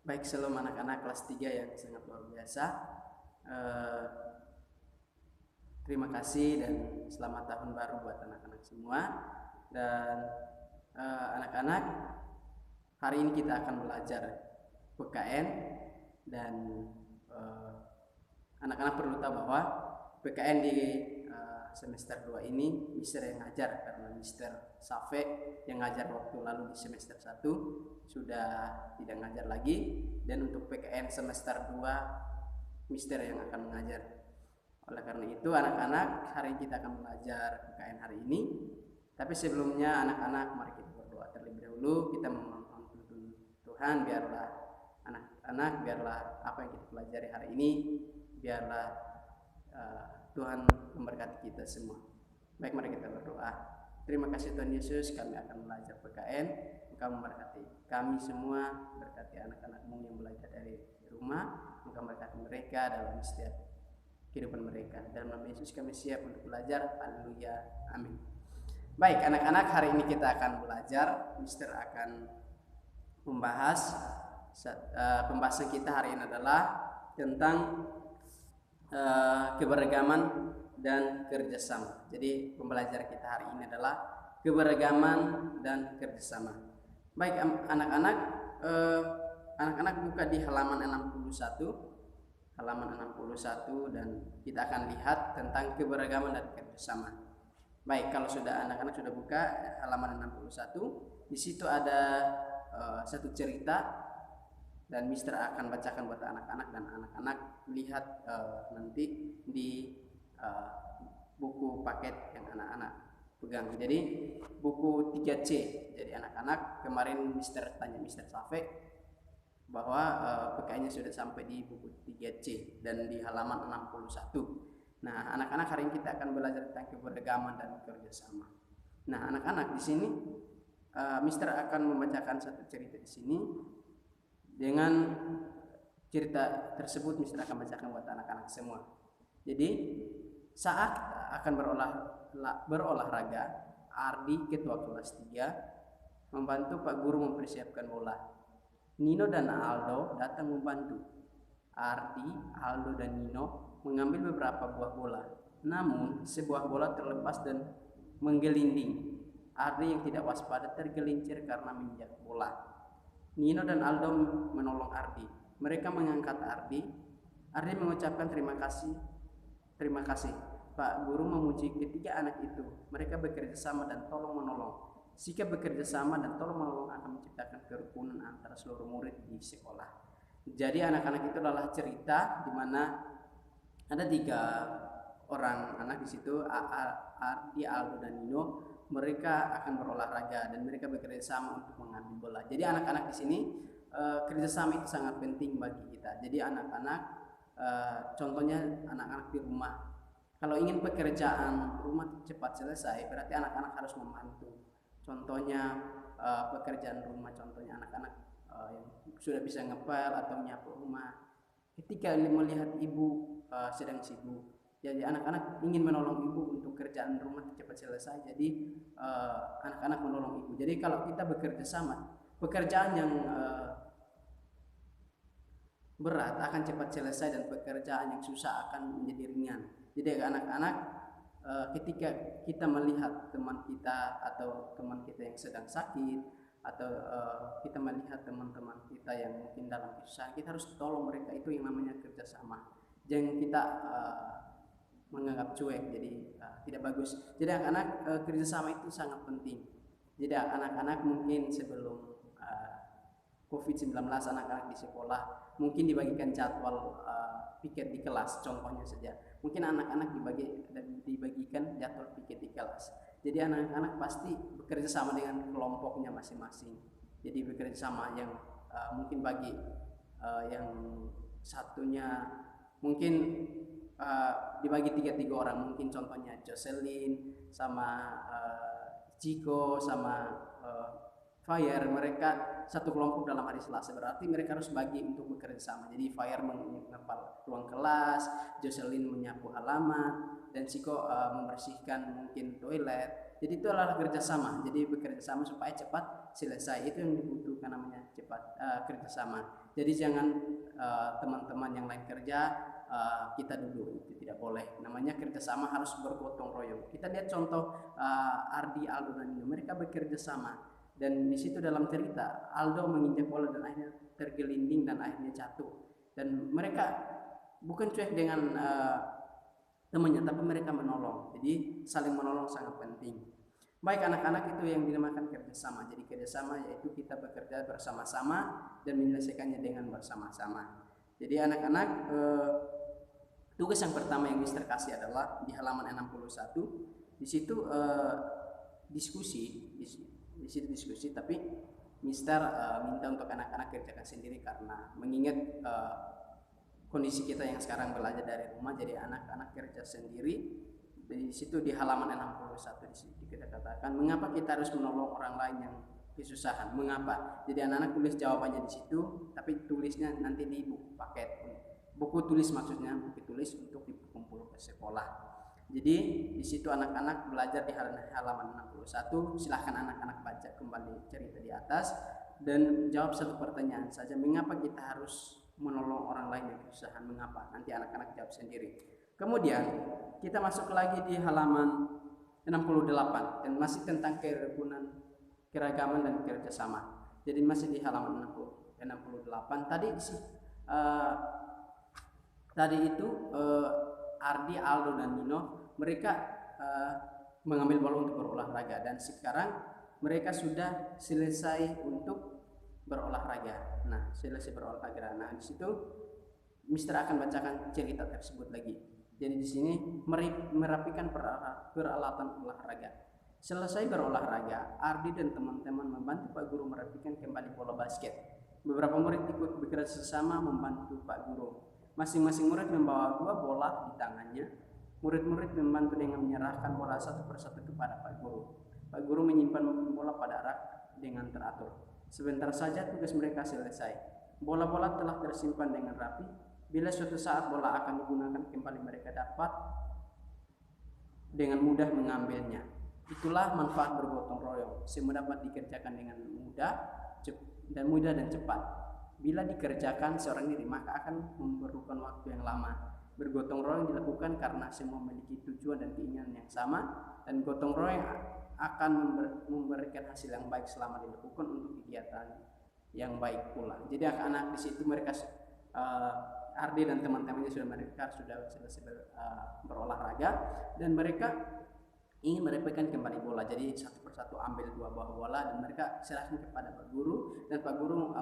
Baik, shalom anak-anak kelas 3 yang sangat luar biasa. Eh, Terima kasih dan selamat tahun baru buat anak-anak semua. Dan anak-anak, hari ini kita akan belajar PKN. Dan anak-anak perlu tahu bahwa PKN di semester 2 ini Mister yang ngajar, karena Mister Safe yang ngajar waktu lalu di semester 1 sudah tidak ngajar lagi. Dan untuk PKN semester 2 Mister yang akan mengajar. Oleh karena itu anak-anak, hari ini kita akan belajar PKN hari ini. Tapi sebelumnya anak-anak, mari kita berdoa terlebih dahulu. Kita memohon Tuhan, biarlah anak-anak, biarlah apa yang kita pelajari hari ini, biarlah Tuhan memberkati kita semua. Baik, mari kita berdoa. Terima kasih Tuhan Yesus, kami akan belajar PKN. Engkau memberkati kami semua, berkati anak-anak-Mu yang belajar dari rumah. Engkau memberkati mereka dalam setiap kehidupan mereka. Dalam nama Yesus kami siap untuk belajar. Haleluya. Amin. Baik anak-anak, hari ini kita akan belajar. Mister akan membahas pembahasan kita hari ini adalah tentang keberagaman dan kerjasama. Jadi pembelajaran kita hari ini adalah keberagaman dan kerjasama. Baik anak-anak, anak-anak buka di halaman 61 dan kita akan lihat tentang keberagaman dan kerjasama. Baik, kalau anak-anak sudah buka halaman 61, di situ ada satu cerita dan Mister akan bacakan buat anak-anak, dan anak-anak lihat nanti di buku paket yang anak-anak pegang. Jadi buku 3C. Jadi anak-anak, kemarin Mister tanya Mister Safe bahwa PKN-nya sudah sampai di buku 3C dan di halaman 61. Nah, anak-anak, hari ini kita akan belajar tentang keberagaman dan kerjasama. Nah, anak-anak, di sini Mister akan membacakan satu cerita di sini. Dengan cerita tersebut Mister akan bacakan buat anak-anak semua. Jadi saat akan berolahraga, Ardi, ketua kelas 3, membantu Pak Guru mempersiapkan bola. Nino dan Aldo datang membantu. Ardi, Aldo, dan Nino mengambil beberapa buah bola. Namun sebuah bola terlepas dan menggelinding. Ardi yang tidak waspada tergelincir karena menginjak bola. Nino dan Aldo menolong Ardi. Mereka mengangkat Ardi. Ardi mengucapkan terima kasih. Terima kasih. Pak Guru memuji ketiga anak itu. Mereka bekerja sama dan tolong menolong. Sikap bekerja sama dan tolong menolong akan menciptakan kerukunan antara seluruh murid di sekolah. Jadi anak-anak itu adalah cerita di mana ada 3 orang anak di situ, Ardi, Aldo, dan Nino. Mereka akan berolahraga dan mereka bekerja sama untuk mengambil bola. Jadi anak-anak di sini kerjasama itu sangat penting bagi kita. Jadi anak-anak, contohnya anak-anak di rumah, kalau ingin pekerjaan rumah cepat selesai, berarti anak-anak harus membantu. Contohnya pekerjaan rumah, contohnya anak-anak yang sudah bisa ngepel atau nyapu rumah. Ketika melihat ibu sedang sibuk, jadi anak-anak ingin menolong ibu untuk kerjaan rumah cepat selesai. Jadi anak-anak menolong ibu. Jadi kalau kita bekerja sama, pekerjaan yang berat akan cepat selesai dan pekerjaan yang susah akan menjadi ringan. Jadi anak-anak, ketika kita melihat teman kita atau teman kita yang sedang sakit, atau kita melihat teman-teman kita yang mungkin dalam kesusahan, kita harus tolong mereka. Itu yang namanya kerjasama. Jangan kita menganggap cuek, jadi tidak bagus. Jadi anak-anak, kerjasama itu sangat penting. Jadi anak-anak mungkin sebelum COVID-19, anak-anak di sekolah mungkin dibagikan jadwal piket di kelas, contohnya saja. Mungkin anak-anak dibagikan jadwal piket di kelas. Jadi anak-anak pasti bekerja sama dengan kelompoknya masing-masing. Jadi bekerja sama yang mungkin bagi yang satunya mungkin dibagi 3 orang, mungkin contohnya Jocelyn sama Chico sama Fire, mereka satu kelompok dalam hari Selasa, berarti mereka harus bagi untuk bekerja sama. Jadi Fire mengepal ruang kelas, Jocelyn menyapu halaman, dan Chico membersihkan mungkin toilet, Jadi itu adalah kerjasama. Jadi bekerja sama supaya cepat selesai. Itu yang dibutuhkan namanya cepat kerjasama. Jadi jangan teman-teman yang lain kerja kita dulu, itu tidak boleh. Namanya kerjasama harus bergotong royong. Kita lihat contoh Ardi, Aldo dan Nino, mereka bekerja sama. Dan di situ dalam cerita Aldo menginjak bola dan akhirnya tergelinding dan akhirnya jatuh. Dan mereka bukan cuek dengan temannya, tapi mereka menolong. Jadi saling menolong sangat penting. Baik anak-anak, itu yang dinamakan kerjasama. Jadi kerjasama yaitu kita bekerja bersama-sama dan menyelesaikannya dengan bersama-sama. Jadi anak-anak, tugas yang pertama yang Mister kasih adalah di halaman 61. Di situ diskusi, tapi Mister minta untuk anak-anak kerjakan sendiri karena mengingat kondisi kita yang sekarang belajar dari rumah, jadi anak-anak kerja sendiri. Di situ di halaman 61 di situ kita katakan mengapa kita harus menolong orang lain yang kesusahan. Mengapa? Jadi anak-anak tulis jawabannya di situ, tapi tulisnya nanti di buku paket. Buku tulis maksudnya, buku tulis untuk dikumpul ke sekolah. Jadi di situ anak-anak belajar di halaman 61. Silahkan anak-anak baca kembali cerita di atas dan jawab satu pertanyaan saja. Mengapa kita harus menolong orang lain yang kesusahan? Mengapa? Nanti anak-anak jawab sendiri. Kemudian kita masuk lagi di halaman 68 dan masih tentang kerukunan, keragaman dan kerjasama. Jadi masih di halaman 68. Tadi itu Ardi, Aldo dan Nino mereka mengambil bola untuk berolahraga dan sekarang mereka sudah selesai untuk berolahraga. Nah, selesai berolahraga. Nah, di situ Mister akan bacakan cerita tersebut lagi. Jadi di sini merapikan peralatan olahraga. Selesai berolahraga, Ardi dan teman-teman membantu Pak Guru merapikan kembali bola basket. Beberapa murid ikut bekerja sesama membantu Pak Guru. Masing-masing murid membawa 2 bola di tangannya. Murid-murid membantu dengan menyerahkan bola satu persatu kepada Pak Guru. Pak Guru menyimpan bola pada rak dengan teratur. Sebentar saja tugas mereka selesai. Bola-bola telah tersimpan dengan rapi. Bila suatu saat bola akan digunakan kembali, mereka dapat dengan mudah mengambilnya. Itulah manfaat bergotong royong. Semua dapat dikerjakan dengan mudah dan cepat. Bila dikerjakan seorang diri, maka akan memerlukan waktu yang lama. Bergotong royong dilakukan karena semua memiliki tujuan dan keinginan yang sama, dan gotong royong akan memberikan hasil yang baik selama dilakukan untuk kegiatan yang baik pula. Jadi anak-anak di situ mereka Ardi dan teman-temannya sudah selesai berolahraga dan mereka ingin merepekan kembali bola. Jadi satu persatu ambil 2 buah bola dan mereka serahkan kepada Pak Guru dan Pak Guru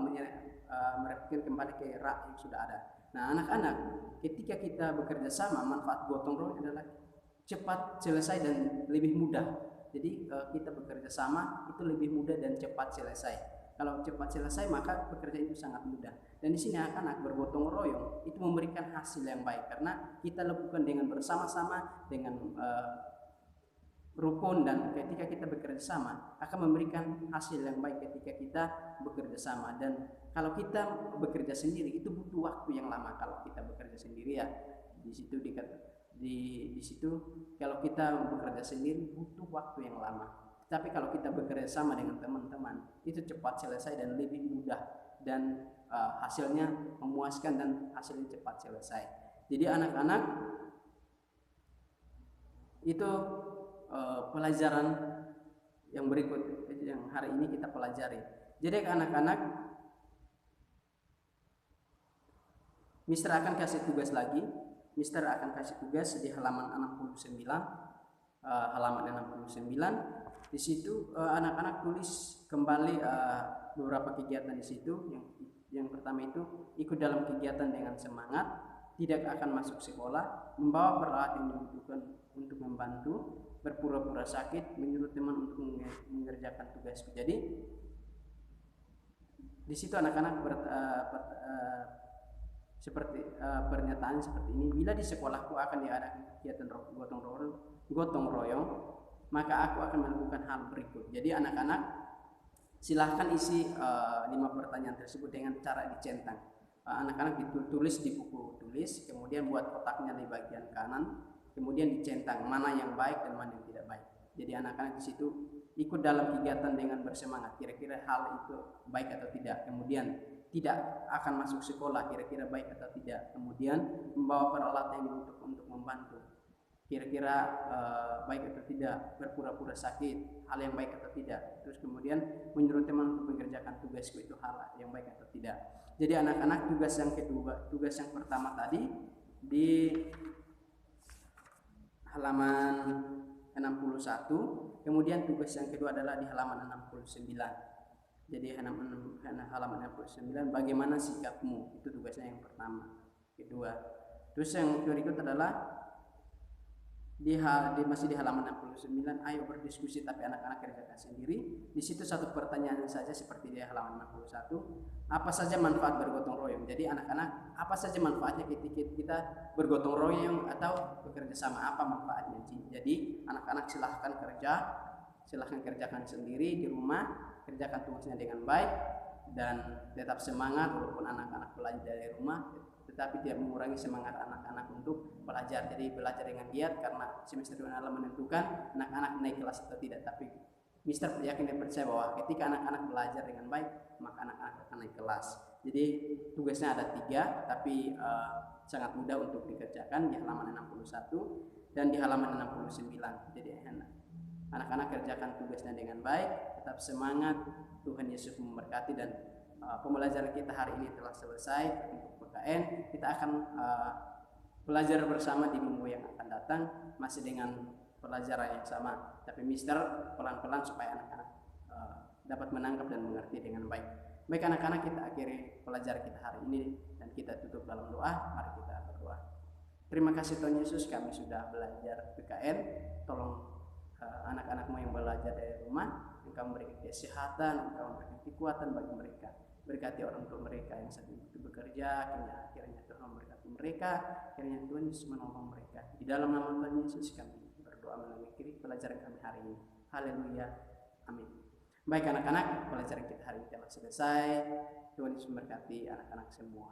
merepekan kembali ke rak yang sudah ada. Nah, anak-anak, ketika kita bekerja sama, manfaat gotong royong adalah cepat selesai dan lebih mudah. Jadi kita bekerja sama itu lebih mudah dan cepat selesai. Kalau cepat selesai maka pekerjaan itu sangat mudah. Dan di sini anak-anak bergotong royong itu memberikan hasil yang baik karena kita lakukan dengan bersama-sama, dengan rukun, dan ketika kita bekerja sama akan memberikan hasil yang baik ketika kita bekerja sama. Dan kalau kita bekerja sendiri itu butuh waktu yang lama. Kalau kita bekerja sendiri ya di situ kalau kita bekerja sendiri butuh waktu yang lama. Tapi kalau kita bekerja sama dengan teman-teman itu cepat selesai dan lebih mudah dan hasilnya memuaskan dan hasilnya cepat selesai. Jadi anak-anak itu pelajaran yang berikut yang hari ini kita pelajari. Jadi anak-anak, Mister akan kasih tugas lagi. Mister akan kasih tugas di halaman 69. Di situ anak-anak tulis kembali beberapa kegiatan di situ. Yang pertama itu ikut dalam kegiatan dengan semangat, tidak akan masuk sekolah, membawa peralatan yang dibutuhkan untuk membantu, berpura-pura sakit, menyuruh teman untuk mengerjakan tugasku. Jadi di situ anak-anak pernyataan seperti ini: bila di sekolahku akan diadakan kegiatan gotong royong, maka aku akan melakukan hal berikut. Jadi anak-anak silahkan isi 5 pertanyaan tersebut dengan cara dicentang. Anak-anak ditulis di buku tulis, kemudian buat kotaknya di bagian kanan, kemudian dicentang mana yang baik dan mana yang tidak baik. Jadi anak-anak di situ ikut dalam kegiatan dengan bersemangat, kira-kira hal itu baik atau tidak. Kemudian tidak akan masuk sekolah, kira-kira baik atau tidak. Kemudian membawa peralatan yang dibutuhkan untuk membantu, kira-kira baik atau tidak. Berpura-pura sakit, hal yang baik atau tidak. Terus kemudian menyuruh teman untuk mengerjakan tugasku, itu hal yang baik atau tidak. Jadi anak-anak, tugas yang kedua, tugas yang pertama tadi di halaman 61, kemudian tugas yang kedua adalah di halaman 69. Jadi halaman 69, bagaimana sikapmu, itu tugasnya yang pertama. Kedua, terus yang berikut adalah masih di halaman 69, ayo berdiskusi tapi anak-anak kerjakan sendiri. Di situ satu pertanyaan saja seperti di halaman 61, apa saja manfaat bergotong royong. Jadi anak-anak, apa saja manfaatnya ketika kita bergotong royong atau bekerja sama, apa manfaatnya. Jadi anak-anak silahkan kerjakan sendiri di rumah, kerjakan tugasnya dengan baik dan tetap semangat walaupun anak-anak belajar dari rumah, tetapi tidak mengurangi semangat anak-anak untuk belajar. Jadi belajar dengan giat, karena semester 2 adalah menentukan anak-anak naik kelas atau tidak. Tapi Mister yakin dan percaya bahwa ketika anak-anak belajar dengan baik, maka anak-anak akan naik kelas. Jadi tugasnya ada 3, tapi sangat mudah untuk dikerjakan di halaman 61 dan di halaman 69. Jadi anak-anak kerjakan tugasnya dengan baik, tetap semangat. Tuhan Yesus memberkati, dan pembelajaran kita hari ini telah selesai untuk PKN. Kita akan belajar bersama di minggu yang akan datang, masih dengan pelajaran yang sama, tapi Mister pelan-pelan supaya anak-anak dapat menangkap dan mengerti dengan baik. Baik anak-anak, kita akhiri pelajaran kita hari ini dan kita tutup dalam doa. Mari kita berdoa. Terima kasih Tuhan Yesus, kami sudah belajar PKN. Tolong anak-anakmu yang belajar dari rumah, Engkau memberikan kesehatan, Engkau memberikan kekuatan bagi mereka. Berkati orang tua mereka yang sedang bekerja, kiranya Tuhan memberkati mereka, kiranya Tuhan Yesus menolong mereka. Di dalam nama Tuhan Yesus kami berdoa mengakhiri pelajaran kami hari ini. Haleluya, amin. Baik anak-anak, pelajaran kita hari ini telah selesai. Tuhan Yesus memberkati anak-anak semua.